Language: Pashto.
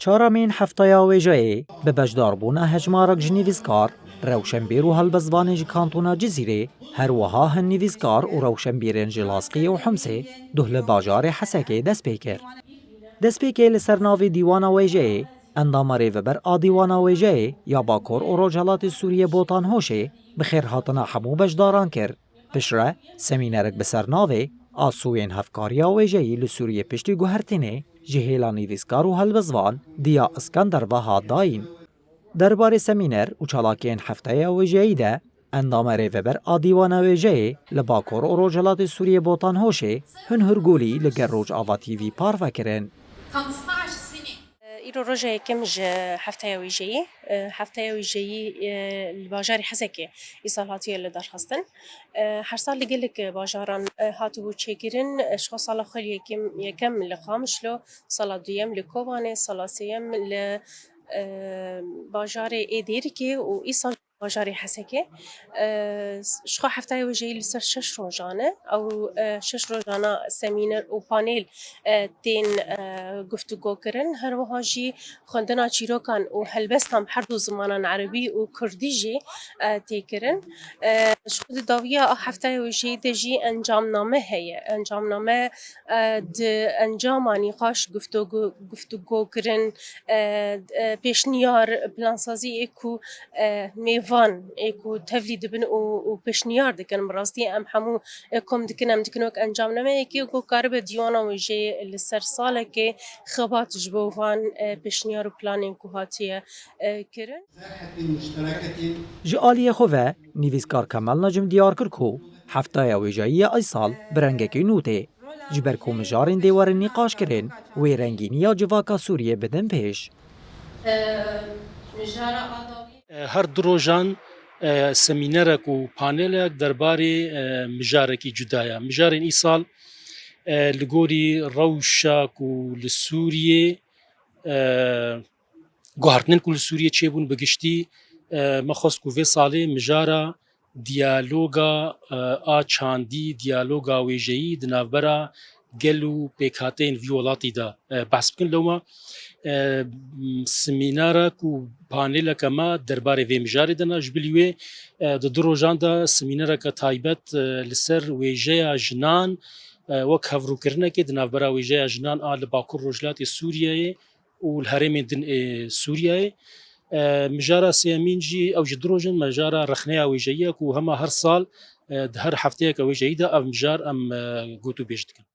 چهارمین هەفتەیە وێژەیە بە بەشداربوونا هەژمارەك ji nivîskar، rewşenbîr û helbestvanên ji kantona Cizîrê, herwiha hin nivîskar û rewşenbîrên ji Laskî û Himsê duh li bajarê Hesekê dest pê kir. Destpêkê li ser navê dîwana wêjeyê, endama rêveber a dîwana wêjeyê ya Bakor û Rojhilatê Sûriye Botan Hoşê bi xêrhatina hemû beşdaran kir. Piştre semînerek bi ser navê Asûyên Hevkariya Wêjeyî li Sûriye piştî guhertinê ji hêla nivîskar û helbestvan Diya İskenderve hat dayîn. Derbarê semîner û çalakiyên hefteya wêjeyî de endama rêveber a dîwana wêjeyê li Bakor û Rojhilatê Sûriye Botan Hoşê hin hûrgûlî li gel Rojava TV parve kirin. إيرو رجع كمج حفتة ويجي حفتة ويجي الباجار حسكي إصالاتي اللي دار خاصن حرصال لقلك باجاران هاتو تشيكرن شو صلاة خلي يكم لقامش له صلاة ديم لكوبانة صلاة سيم ل باجار إديركي وإصال باجاري حسكي شخو حفتة ويجي لسر شش روجانة أو شش روجانة سمينر وبانيل تين گفتگو کرن هر وهاجي خواندنا چیروکان و هلبستان هر دو زمانان عربی و کردی جی تیکرن شخود داویا هفته ویجی دجی انجام نامه هی انجام نامه د انجامانی قاش گفتگو کرن پیشنیار پلانسازی اکو میوان اکو تولید بن و پیشنیار دکن براستی ام همو کم دکنم دکنوک انجام نامه اکی و کارب دیوانا ویجی لسر ساله که خبات جبوان پیشنیار و پلانین که هاتیه کرن. Ji aliyê xwe ve nivîskar Kemal Necim diyar kir ku heftaya wêjeyî ay sal bi rengekî nû tê. Ji ber ku mijarên dêwarê nîqaş kirin wê rengîniya civaka Sûriye bidin pêş. هر دو روژان سمینرک و پانلک درباره مجارکی جدایه مجارین ایسال لگوری روشک و لسوریه گوهرتنن کل سوریه چه بون بگشتی مخصوص کو وی ساله مجارا دیالوگا آ چاندی دیالوگا ویجهی دنابرا گلو پیکاتین ویولاتی دا بحث بکن لوما سمینارا کو پانل کما درباره وی مجاری دنا جبلیوی د دروجان دا سمینارا کا تایبت لسر ویجه جنان وک هفرو کرنه کې د نافبرا ویجه جنان آل باکور روجلات سوریه و الهرم دن سوریه مجارا سیامینجی او جدروجن مجارا رخنه ویجه کو هما هر سال هر هفته کا ویجه دا او مجار ام گوتو بیشت کن